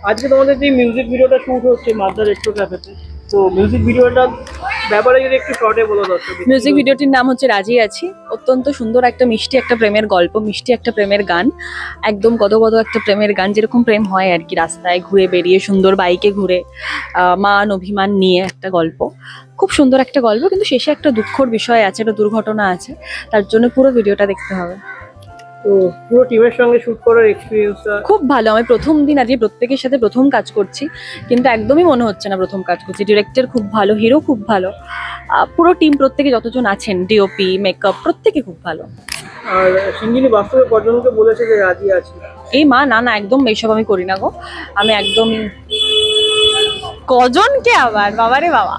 আজকে তোমাদের যে মিউজিক ভিডিওটা শুট হচ্ছে মাদ্রা রেট্রো ক্যাফেতে, তো মিউজিক ভিডিওটার ব্যাপারে যদি একটু শর্টে বলো দর্শক। মিউজিক ভিডিওটির নাম হচ্ছে রাজি আছি। অত্যন্ত সুন্দর একটা মিষ্টি একটা প্রেমের গল্প, মিষ্টি একটা প্রেমের গান, একদম গদগদ একটা প্রেমের গান, যেরকম প্রেম হয় আর কি, রাস্তায় ঘুরে বেরিয়ে সুন্দর বাইকে ঘুরে মান অভিমান নিয়ে একটা গল্প। খুব সুন্দর একটা গল্প, কিন্তু শেষে একটা দুঃখর বিষয় আছে, একটা দুর্ঘটনা আছে, তার জন্য পুরো ভিডিওটা দেখতে হবে। তো পুরো টিমের সঙ্গে শুট করার এক্সপিরিয়েন্সটা খুব ভালো। আমি প্রথম দিন আজকে প্রত্যেকের সাথে প্রথম কাজ করছি, কিন্তু একদমই মনে হচ্ছে না প্রথম কাজ করছি। ডিরেক্টর খুব ভালো, হিরো খুব ভালো, পুরো টিম প্রত্যেকে যতজন আছেন, ডিওপি, মেকআপ, প্রত্যেকে খুব ভালো। আর সিঙ্গিনি বাস্তবে কজনকে বলেছে যে রাজি আছি? এই মা, না না, একদম এইসব আমি করি না গো। আমি একদমই কজনকে আবার, বাবারে বাবা,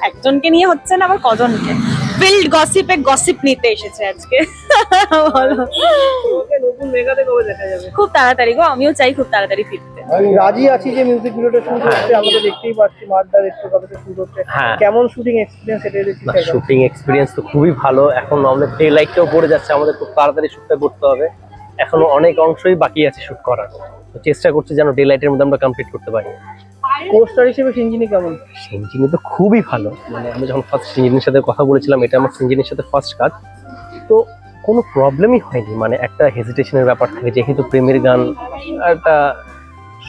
একজনকে নিয়ে হচ্ছে না, আবার কজনকে। ফিল্ড গসিপে গসিপ নিতে এসেছে আজকে। বলো, ওকে নতুন মেগাতে কবে দেখা যাবে? খুব তাড়াতাড়ি গো, আমিও চাই খুব তাড়াতাড়ি ফিরতে। রাজি আছি যে মিউজিক ভিডিওটা শুট হচ্ছে, আমরা তো দেখতেই পাচ্ছি মাদ্রা রেট্রো ক্যাফেতে শুট হচ্ছে। হ্যাঁ। কেমন শুটিং এক্সপিরিয়েন্স এটা দেখতে চাই? শুটিং এক্সপিরিয়েন্স তো খুবই ভালো। এখন আমাদের ডে লাইটটাও পড়ে যাচ্ছে, আমাদের খুব তাড়াতাড়ি শুটটা করতে হবে। এখনো অনেক অংশই বাকি আছে শুট করার, তো চেষ্টা করছি যেন ডে লাইটের মধ্যে আমরা কমপ্লিট করতে পারি। কোস্টার হিসেবে সিঙ্গিনি কেমন? সিঞ্জিনি তো খুবই ভালো। মানে আমি যখন ফার্স্ট সিঞ্জিনির সাথে কথা বলেছিলাম, এটা আমার সিঞ্জিনির সাথে ফার্স্ট কাজ, তো কোনো প্রবলেমই হয়নি। মানে একটা হেজিটেশনের ব্যাপার থাকে, যেহেতু প্রেমের গান, একটা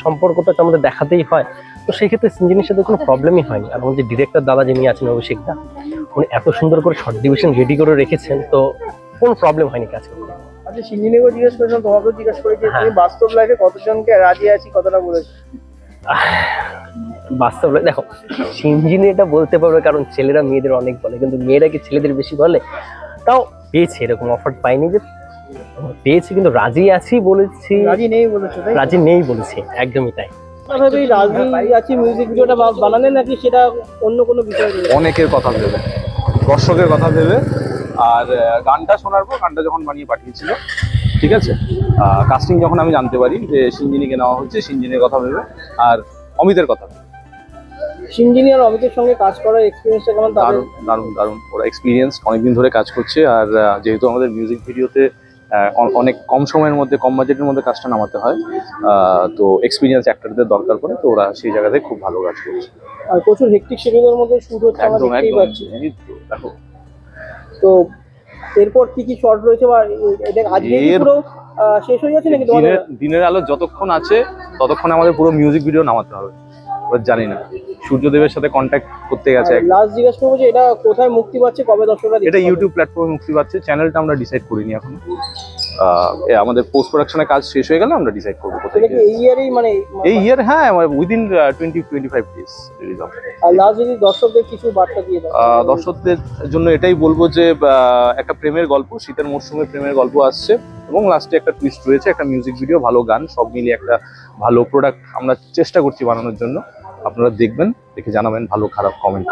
সম্পর্কটা তো আমাদের দেখাতেই হয়, তো সেই ক্ষেত্রে সিঞ্জিনির সাথে কোনো প্রবলেমই হয়নি। এবং যে ডিরেক্টর দাদা যিনি আছেন, অভিষেক দা, উনি এত সুন্দর করে শর্ট ডিভিশন রেডি করে রেখেছেন, তো কোনো প্রবলেম হয়নি কাজ করতে। আচ্ছা, সিঙ্গিনিকেও জিজ্ঞেস করেছিলাম, তোমাকেও জিজ্ঞেস করেছি, তুমি বাস্তব লাইফে কতজনকে রাজি আছি কতটা বলেছো? বাস্তব দেখো, সিঞ্জিনি এটা বলতে পারবে কারণ ছেলেরা মেয়েদের অনেক বলে, কিন্তু মেয়েরা কি ছেলেদের বেশি বলে? তাও পেয়েছে, এরকম অফার পাইনি যে পেয়েছি, কিন্তু রাজি আছি বলেছি, রাজি নেই বলেছো? তাই রাজি নেই বলেছি, একদমই তাই। ভাবে রাজি আছি মিউজিক ভিডিওটা বানালেন নাকি সেটা অন্য কোনো বিষয় রয়েছে? অনেকের কথা ভেবে, দর্শকের কথা ভেবে। আর গানটা শোনার পর, গানটা যখন বানিয়ে পাঠিয়েছিল, ঠিক আছে, কাস্টিং যখন আমি জানতে পারি যে সিঞ্জিনিকে নেওয়া হচ্ছে, সিঞ্জিনির কথা ভেবে আর অমিতের কথা ভেবে। সিঞ্জিনি আর অমিতের সঙ্গে কাজ করার এক্সপিরিয়েন্সটা কেমন? দারুণ দারুণ দারুণ, ওরা এক্সপিরিয়েন্স, অনেকদিন ধরে কাজ করছে। আর যেহেতু আমাদের মিউজিক ভিডিওতে অনেক কম সময়ের মধ্যে, কম বাজেটের মধ্যে কাজটা নামাতে হয়, তো এক্সপিরিয়েন্স অ্যাক্টরদের দরকার পড়ে, তো ওরা সেই জায়গাতে খুব ভালো কাজ করছে। আর প্রচুর হেক্টিক শিডিউলের মধ্যে শুট হচ্ছে, আমরা একদম দেখতেই একদম, পাচ্ছি। এই তো দেখো। তো এরপর কি কি শর্ট রয়েছে, বা এটা আজকে পুরো শেষ হয়ে যাচ্ছে নাকি? দিনের আলো যতক্ষণ আছে ততক্ষণ আমাদের পুরো মিউজিক ভিডিও নামাতে হবে। এবার জানি না, সূর্যদেবের সাথে কন্ট্যাক্ট করতে গেছে। লাস্ট জিজ্ঞেস করবো যে এটা কোথায় মুক্তি পাচ্ছে, কবে দর্শকরা দেখতে এটা পাবে? ইউটিউব প্ল্যাটফর্মে মুক্তি পাচ্ছে। চ্যানেলটা আমরা ডিসাইড করিনি এখন। আমাদের পোস্ট প্রোডাকশনের কাজ শেষ হয়ে গেলে আমরা ডিসাইড করবো কোথায়। এটা কি এই ইয়ারেই, মানে এই ইয়ার, হ্যাঁ, উইদিন 20-25 ডেজ রিলিজ হবে। আর লাস্ট যদি দর্শকদের কিছু বার্তা দিয়ে দাও। দর্শকদের জন্য এটাই বলবো যে একটা প্রেমের গল্প, শীতের মরশুমে প্রেমের গল্প আসছে, এবং লাস্টে একটা টুইস্ট রয়েছে, একটা মিউজিক ভিডিও, ভালো গান, সব মিলিয়ে একটা ভালো প্রোডাক্ট আমরা চেষ্টা করছি বানানোর জন্য। আপনারা দেখবেন, দেখে জানাবেন ভালো খারাপ কমেন্ট।